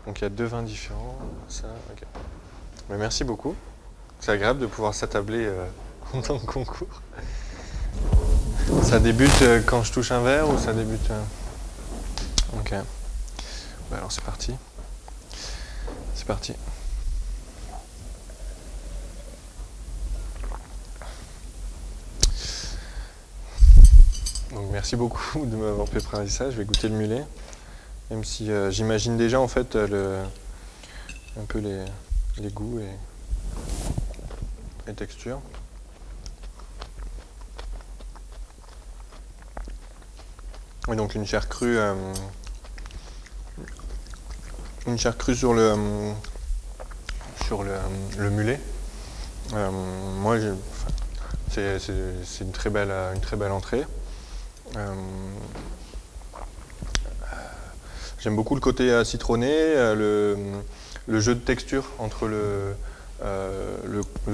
Donc il y a deux vins différents. Ça, ok. Mais merci beaucoup. C'est agréable de pouvoir s'attabler pendant le concours. Ça débute quand je touche un verre ou ça débute... Ok. Bah alors c'est parti. C'est parti. Donc merci beaucoup de m'avoir préparé ça. Je vais goûter le mulet. Même si j'imagine déjà en fait un peu les goûts et les textures. Et donc une chair crue sur le mulet. Moi, c'est une très belle entrée. J'aime beaucoup le côté citronné, le jeu de texture entre le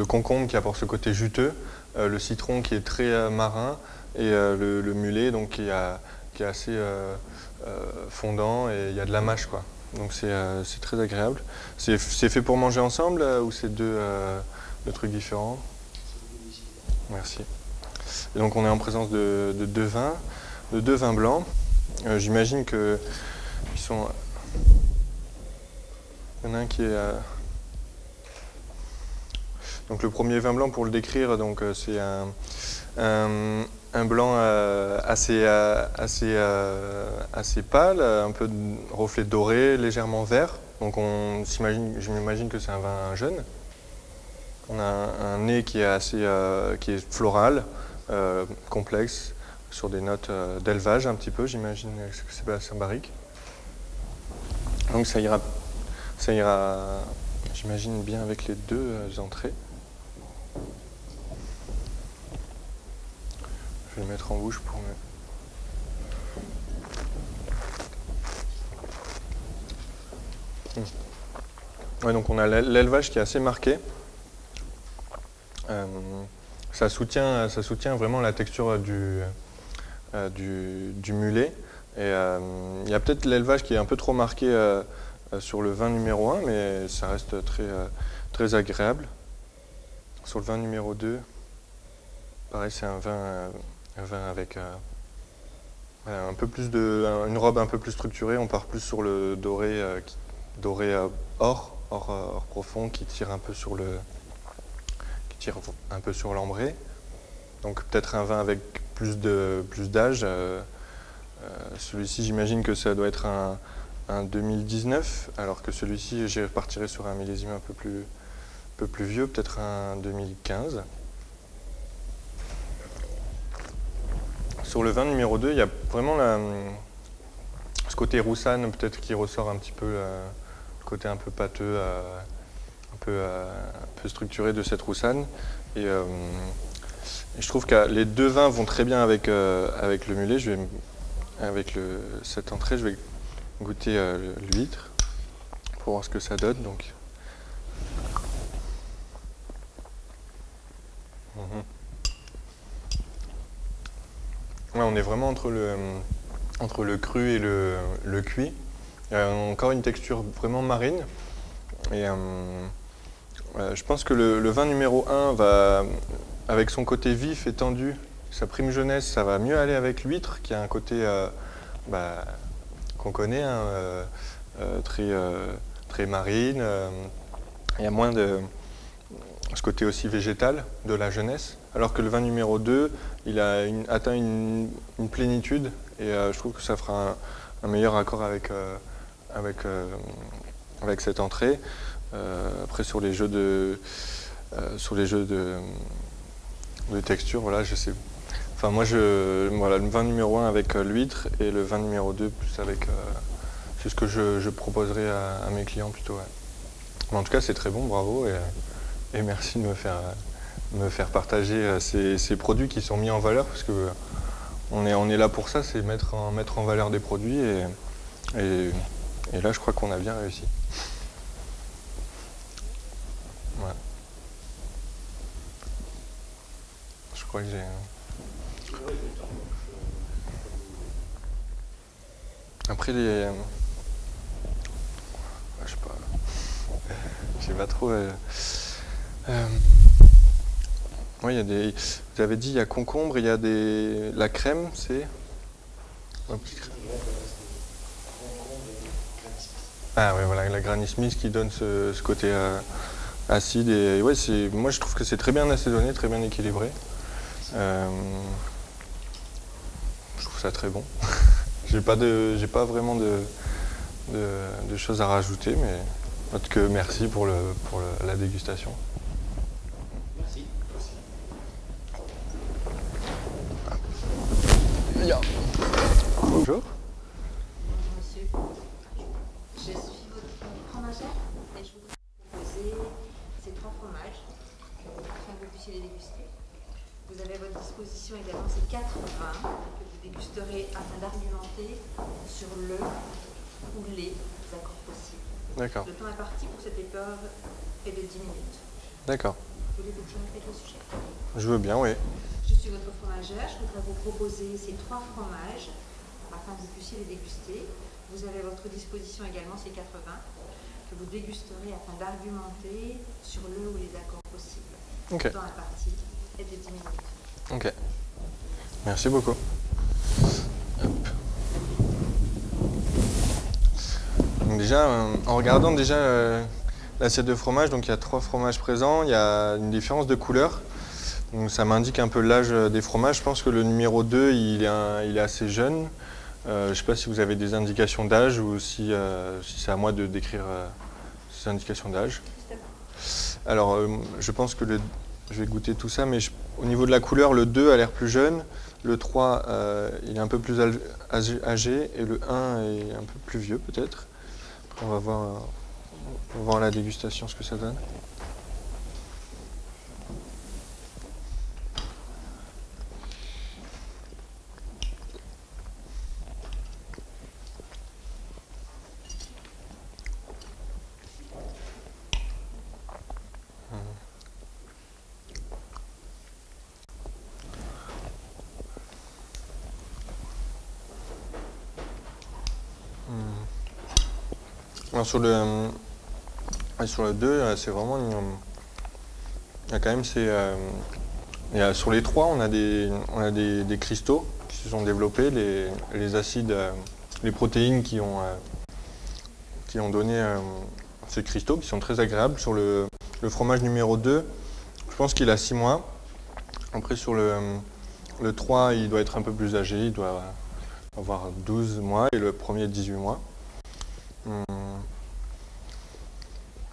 concombre qui apporte ce côté juteux, le citron qui est très marin et le mulet donc qui est assez fondant et il y a de la mâche quoi. Donc c'est très agréable. C'est fait pour manger ensemble ou c'est deux trucs différents? Merci. Et donc on est en présence de deux vins blancs. J'imagine que ils sont. Il y en a un qui est. Donc le premier vin blanc pour le décrire, donc c'est un blanc assez pâle, un peu de reflet doré, légèrement vert. Donc je m'imagine que c'est un vin jeune. On a un nez qui est qui est floral, complexe, sur des notes d'élevage un petit peu. J'imagine que c'est un barrique. Donc ça ira, j'imagine bien avec les deux entrées. Je vais le mettre en bouche pour me... Ouais, donc on a l'élevage qui est assez marqué. Ça soutient vraiment la texture du mulet. Et il y a peut-être l'élevage qui est un peu trop marqué sur le vin numéro 1, mais ça reste très agréable. Sur le vin numéro 2, pareil, c'est un vin avec un peu plus une robe un peu plus structurée. On part plus sur le doré, or profond qui tire un peu sur l'ambré. Donc peut-être un vin avec plus d'âge. Celui-ci, j'imagine que ça doit être un 2019, alors que celui-ci, je partirais sur un millésime un peu plus vieux, peut-être un 2015. Sur le vin numéro 2, il y a vraiment ce côté roussane, peut-être qui ressort un petit peu, le côté un peu pâteux, un peu structuré de cette roussane. Et je trouve que les deux vins vont très bien avec le mulet. Avec cette entrée, je vais goûter l'huître pour voir ce que ça donne. Donc. Ouais, on est vraiment entre le cru et le cuit. Il y a encore une texture vraiment marine. Et je pense que le vin numéro 1 va, avec son côté vif et tendu, sa prime jeunesse, ça va mieux aller avec l'huître, qui a un côté qu'on connaît, hein, très marine. Il y a moins de ce côté aussi végétal de la jeunesse. Alors que le vin numéro 2, il a atteint une plénitude et je trouve que ça fera un meilleur accord avec cette entrée. Après sur les jeux de texture, voilà, je sais. Enfin moi voilà, le vin numéro 1 avec l'huître et le vin numéro 2 plus avec c'est ce que je proposerai à mes clients plutôt. Ouais. Mais en tout cas c'est très bon, bravo et merci de me faire partager ces produits qui sont mis en valeur parce que on est là pour ça, c'est mettre en valeur des produits et là je crois qu'on a bien réussi. Ouais. Je crois que j'ai... Après je Je sais pas trop. Ouais, il y a des. Vous avez dit il y a concombre, il y a des. La crème, c'est. Ah ouais, voilà, la Granny Smith qui donne ce côté acide. Et ouais, moi je trouve que c'est très bien assaisonné, très bien équilibré. Je trouve ça très bon. J'ai pas vraiment de choses à rajouter, mais en tout cas, merci pour la dégustation. Merci. Bonjour. Bonjour monsieur, je suis votre fromagère et je voudrais vous proposer ces 3 fromages afin que vous puissiez les déguster. Vous avez à votre disposition également ces 4 vins que vous dégusterez afin d'argumenter sur le ou les accords possibles. D'accord. Le temps imparti pour cette épreuve est de 10 minutes. D'accord. Voulez-vous que je répète le sujet? Je veux bien, oui. Je suis votre fromagère, je voudrais vous proposer ces 3 fromages afin que vous puissiez les déguster. Vous avez à votre disposition également ces 4 vins que vous dégusterez afin d'argumenter sur le ou les accords possibles. Ok. Le temps imparti est de 10 minutes. Ok. Merci beaucoup. Hop. Donc déjà, en regardant déjà l'assiette de fromage, donc il y a 3 fromages présents, il y a une différence de couleur. Donc ça m'indique un peu l'âge des fromages. Je pense que le numéro 2, il est assez jeune. Je ne sais pas si vous avez des indications d'âge ou si c'est à moi de décrire ces indications d'âge. Alors, je pense que je vais goûter tout ça, mais au niveau de la couleur, le 2 a l'air plus jeune, le 3 il est un peu plus âgé et le 1 est un peu plus vieux peut-être. On va voir à la dégustation ce que ça donne. Alors sur le 2, c'est vraiment il y a quand même sur les 3, on a des cristaux qui se sont développés, les acides, les protéines qui ont donné ces cristaux qui sont très agréables. Sur le fromage numéro 2, je pense qu'il a 6 mois. Après sur le 3, il doit être un peu plus âgé, il doit avoir 12 mois et le premier 18 mois.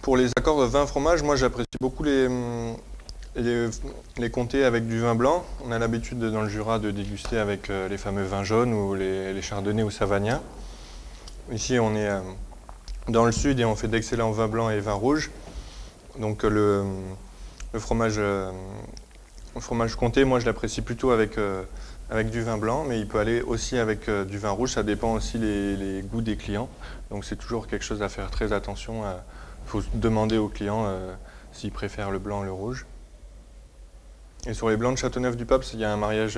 Pour les accords de vin fromage, moi j'apprécie beaucoup les comtés avec du vin blanc. On a l'habitude dans le Jura de déguster avec les fameux vins jaunes ou les chardonnays ou savagnin. Ici on est dans le sud et on fait d'excellents vins blancs et vins rouges. Donc le fromage comté, moi je l'apprécie plutôt avec du vin blanc, mais il peut aller aussi avec du vin rouge. Ça dépend aussi les goûts des clients. Donc c'est toujours quelque chose à faire très attention. Il faut demander aux clients s'ils préfèrent le blanc ou le rouge. Et sur les blancs de Châteauneuf-du-Pape, il y a un mariage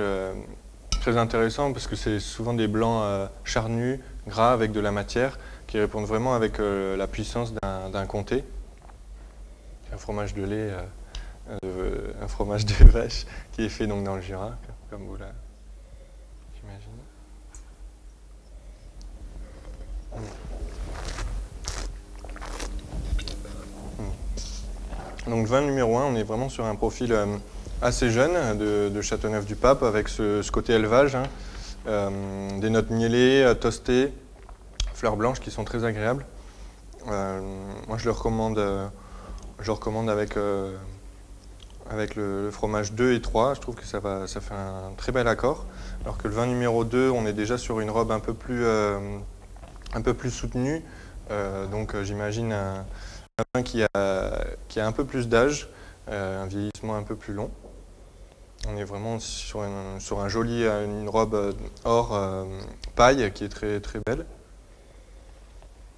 très intéressant parce que c'est souvent des blancs charnus, gras, avec de la matière, qui répondent vraiment avec la puissance d'un comté. Un fromage de lait, un fromage de vache qui est fait donc dans le Jura, comme vous l'imaginez. Donc vin numéro 1, on est vraiment sur un profil assez jeune de Châteauneuf-du-Pape avec ce côté élevage, des notes mielées, toastées, fleurs blanches qui sont très agréables. Moi je le recommande avec le fromage 2 et 3, je trouve que ça fait un très bel accord. Alors que le vin numéro 2, on est déjà sur une robe un peu plus soutenue, donc j'imagine un vin qui a un peu plus d'âge, un vieillissement un peu plus long. On est vraiment sur une robe or paille qui est très, très belle.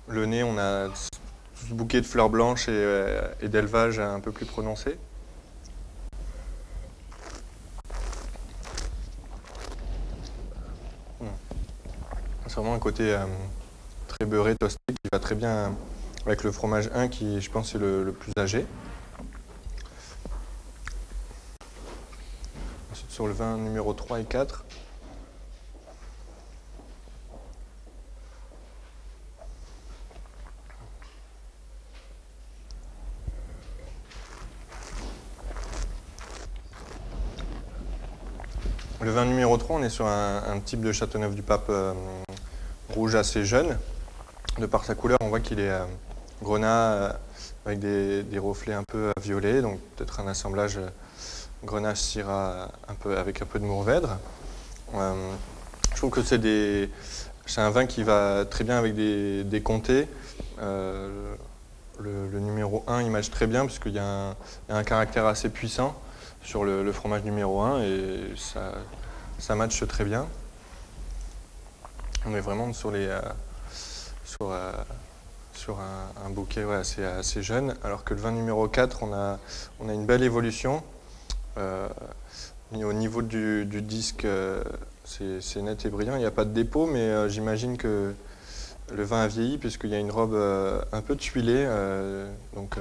Le nez, on a ce bouquet de fleurs blanches et d'élevage un peu plus prononcé. C'est vraiment un côté très beurré, toasté, qui va très bien avec le fromage 1 qui, je pense, est le plus âgé. Ensuite, sur le vin numéro 3 et 4. Le vin numéro 3, on est sur un type de Châteauneuf-du-Pape rouge assez jeune. De par sa couleur, on voit qu'il est grenat avec des reflets un peu violets, donc peut-être un assemblage grenache syrah avec un peu de mourvèdre. Je trouve que c'est un vin qui va très bien avec des comtés. Le numéro 1, il matche très bien parce qu'il y a un caractère assez puissant sur le fromage numéro 1 et ça matche très bien. On est vraiment sur un bouquet assez jeune, alors que le vin numéro 4, on a une belle évolution. Au niveau du disque, c'est net et brillant, il n'y a pas de dépôt, mais j'imagine que le vin a vieilli puisqu'il y a une robe un peu tuilée. Donc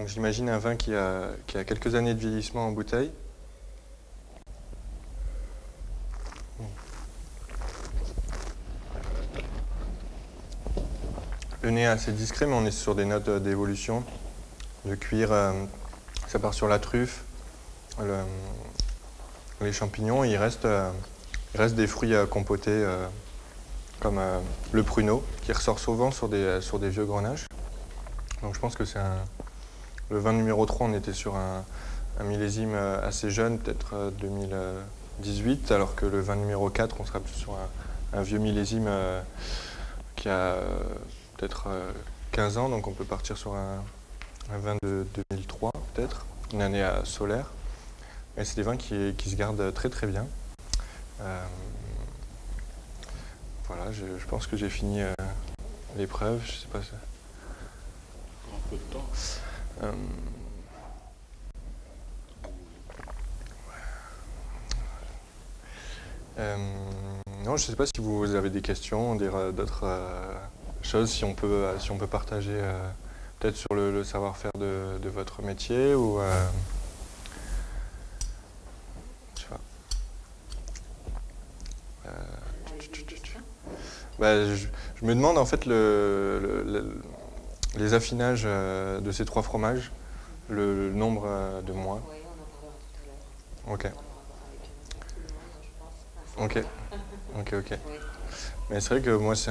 j'imagine un vin qui a quelques années de vieillissement en bouteille. Le nez est assez discret, mais on est sur des notes d'évolution, de cuir. Ça part sur la truffe, les champignons. Il reste des fruits compotés comme le pruneau, qui ressort souvent sur des vieux grenaches. Donc je pense que le vin numéro 3, on était sur un millésime assez jeune, peut-être 2018, alors que le vin numéro 4, on sera plus sur un vieux millésime qui a peut-être 15 ans, donc on peut partir sur un vin de 2003 peut-être, une année solaire. Et c'est des vins qui se gardent très très bien. Voilà, je pense que j'ai fini l'épreuve, je sais pas si... Un peu de temps. Non, je ne sais pas si vous avez des questions, d'autres choses, si on peut partager peut-être sur le savoir-faire de votre métier ou je sais pas. Je me demande en fait les affinages de ces 3 fromages, le nombre de mois. Oui, on en parlera tout à l'heure. Ok. On en parlera avec tout le monde, je pense. Ok. Oui. Mais c'est vrai que moi c'est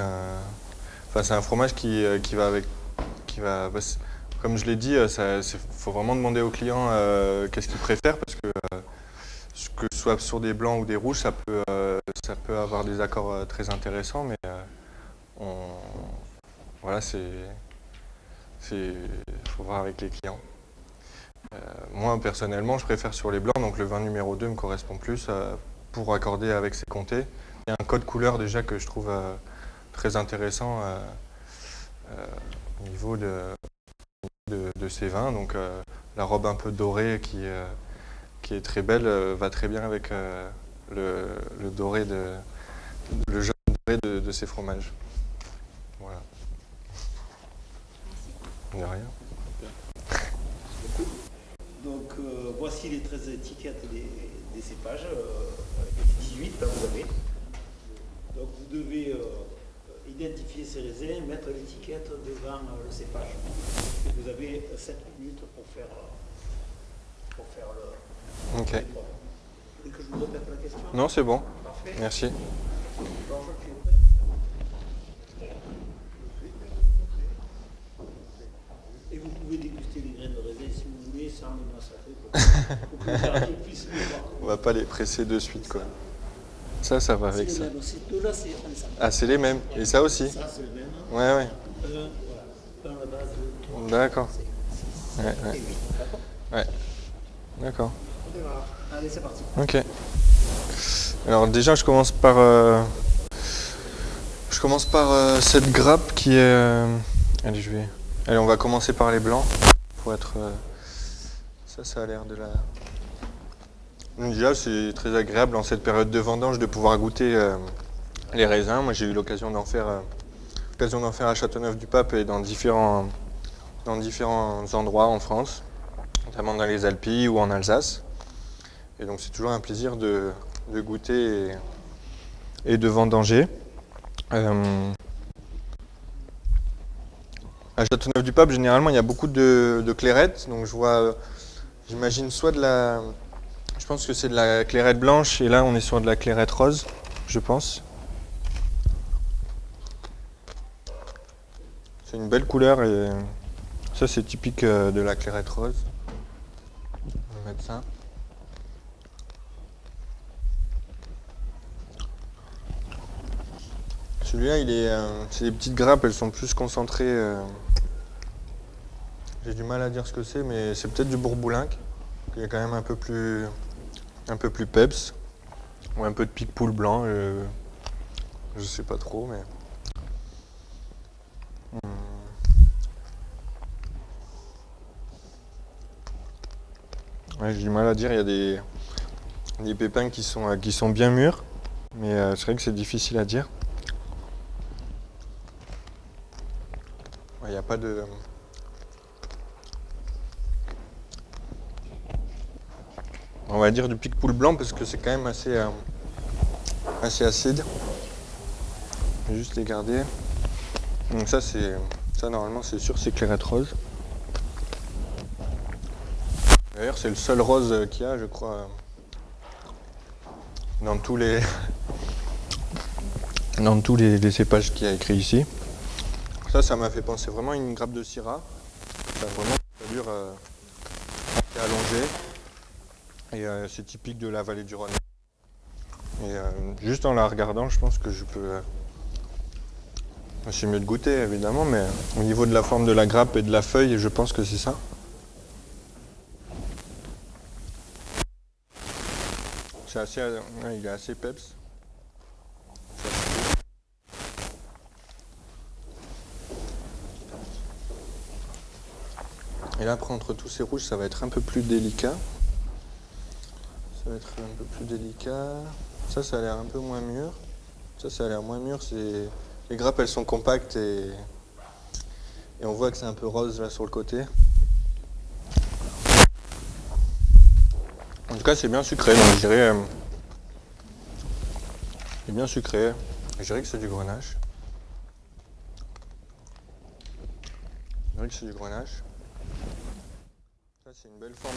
un fromage qui va comme je l'ai dit, faut vraiment demander au client qu'est-ce qu'il préfère parce que ce soit sur des blancs ou des rouges, ça peut avoir des accords très intéressants, mais voilà, faut voir avec les clients. Moi personnellement, je préfère sur les blancs, donc le vin numéro 2 me correspond plus pour accorder avec ces comtés. Il y a un code couleur déjà que je trouve très intéressant au niveau de ces vins. Donc la robe un peu dorée qui est très belle va très bien avec le jaune doré de ces fromages. Voilà. De rien. Donc voici les 13 étiquettes des cépages, 18 là vous avez. Donc vous devez identifier ces raisins, mettre l'étiquette devant le cépage. Et vous avez 7 minutes pour faire le... Ok. Vous voulez que je vous répète la question? Non, c'est bon. Parfait. Merci. Alors, je suis prêt. Et vous pouvez déguster les graines de raisin si vous voulez, sans les massacrer. Pour que les articles puissent les voir. On va pas les presser de suite, quoi. Ça va avec ça. Ces deux-là, c'est ensemble. Ah, c'est les mêmes. Et ça aussi? Ça, c'est le même. Ouais. Voilà. Dans la base de 3. D'accord. Et 8. D'accord? Ouais. D'accord. On démarre. Allez, c'est parti. Ok. Alors déjà, je commence par cette grappe qui est... Allez, on va commencer par les blancs pour être... Ça a l'air de la... Déjà, c'est très agréable en cette période de vendange de pouvoir goûter les raisins. Moi, j'ai eu l'occasion d'en faire l'occasion d'en faire à Châteauneuf-du-Pape et dans différents endroits en France, notamment dans les Alpilles ou en Alsace. Et donc c'est toujours un plaisir de goûter et de vendanger. À Châteauneuf-du-Pape, généralement, il y a beaucoup de clairettes. Donc j'imagine soit je pense que c'est de la clairette blanche et là on est sur de la clairette rose, je pense. C'est une belle couleur et ça c'est typique de la clairette rose. On va mettre ça. Celui-là, c'est des petites grappes, elles sont plus concentrées. J'ai du mal à dire ce que c'est, mais c'est peut-être du Bourboulinque. Il y a quand même un peu plus peps. Ou un peu de pique-poule blanc. Je sais pas trop, mais. Ouais, j'ai du mal à dire, il y a des pépins qui sont bien mûrs, mais c'est vrai que c'est difficile à dire. Il n'y a pas de... On va dire du pique-poule blanc parce que c'est quand même assez acide. Je vais juste les garder. Donc ça normalement c'est sûr, c'est clairette rose. D'ailleurs c'est le seul rose qu'il y a, je crois, dans tous les cépages qu'il y a écrit ici. Ça m'a fait penser vraiment à une grappe de Syrah. Ça a vraiment une allure assez allongée. Et c'est typique de la vallée du Rhône. Et juste en la regardant, je pense que je peux... c'est mieux de goûter évidemment, mais au niveau de la forme de la grappe et de la feuille, je pense que c'est ça. Il est assez peps. Et là, après, entre tous ces rouges, ça va être un peu plus délicat. Ça va être un peu plus délicat. Ça a l'air un peu moins mûr. Ça a l'air moins mûr. Les grappes, elles sont compactes et on voit que c'est un peu rose là sur le côté. En tout cas, c'est bien sucré. Donc, je dirais... c'est bien sucré. Je dirais que c'est du grenache. Je dirais que c'est du grenache. Ça, c'est une belle forme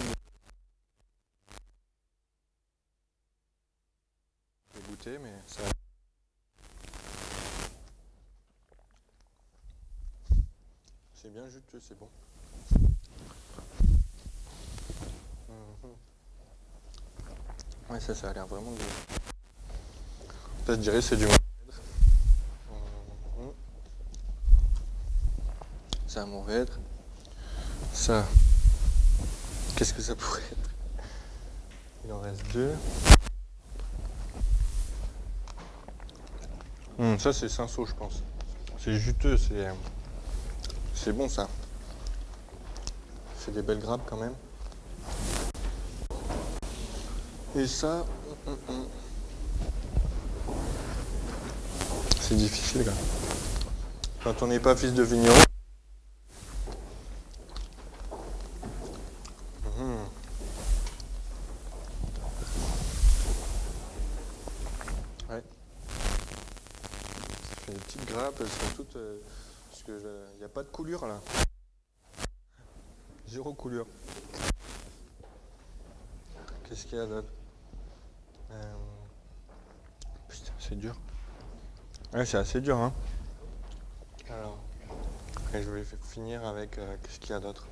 de goûter, mais ça... C'est bien juteux, c'est bon. Ouais, ça a l'air vraiment de... Ça, je dirais, c'est du Mourvèdre. C'est un Mourvèdre. Ça, qu'est-ce que ça pourrait être? Il en reste deux. Ça, c'est Cinsault, je pense. C'est juteux, c'est bon, ça. Ça fait des belles grappes, quand même. Et ça... C'est difficile, là. Quand on n'est pas fils de vigneron. Ouais. Ça fait des petites grappes, elles sont toutes... parce que il n'y a pas de coulure, là. Zéro coulure. Qu'est-ce qu'il y a d'autre? Putain, c'est dur. Ouais, c'est assez dur, hein. Alors, et je vais finir avec... qu'est-ce qu'il y a d'autre?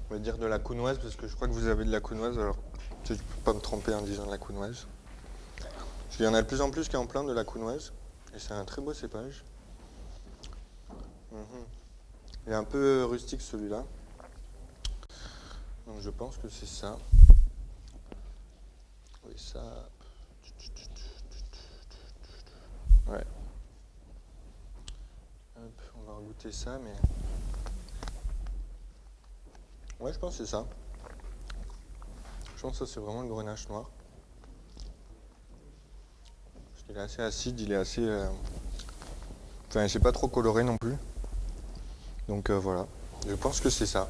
On va dire de la counoise, parce que je crois que vous avez de la counoise, alors je ne peux pas me tromper en disant de la counoise. Parce qu'il y en a de plus en plus qui en plein de la counoise, et c'est un très beau cépage. Il est un peu rustique celui-là. Donc je pense que c'est ça. Oui, ça... Ouais. Hop, on va goûter ça, mais... Ouais, je pense que c'est ça. Je pense que ça, c'est vraiment le grenache noir. Parce qu'il est assez acide, il est assez... Enfin, c'est pas trop coloré non plus. Donc voilà, je pense que c'est ça.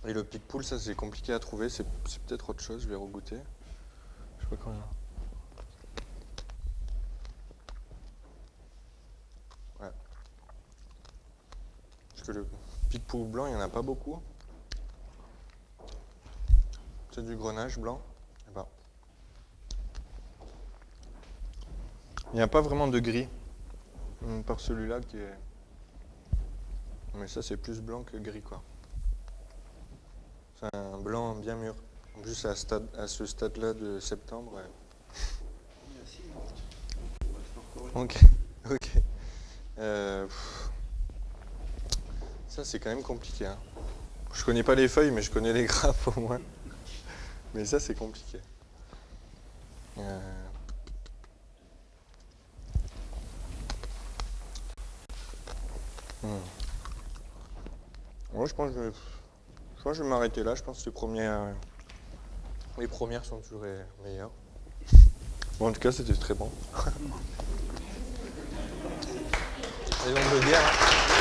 Et le Picpoul, ça c'est compliqué à trouver, c'est peut-être autre chose, je vais regoûter. Je sais pas combien. Ouais. Parce que le Picpoul blanc, il n'y en a pas beaucoup. C'est du Grenache blanc. Eh ben, il n'y a pas vraiment de gris. Par celui-là qui est... Mais ça c'est plus blanc que gris quoi. C'est un blanc bien mûr. En plus à ce stade-là de septembre. Ouais. Merci. Ok, ok. Ça c'est quand même compliqué. Hein. Je connais pas les feuilles mais je connais les grappes au moins. Mais ça c'est compliqué. Moi je pense que je vais m'arrêter là. Je pense que les premières sont toujours les meilleures. Bon, en tout cas c'était très bon. Et donc de bière. Hein.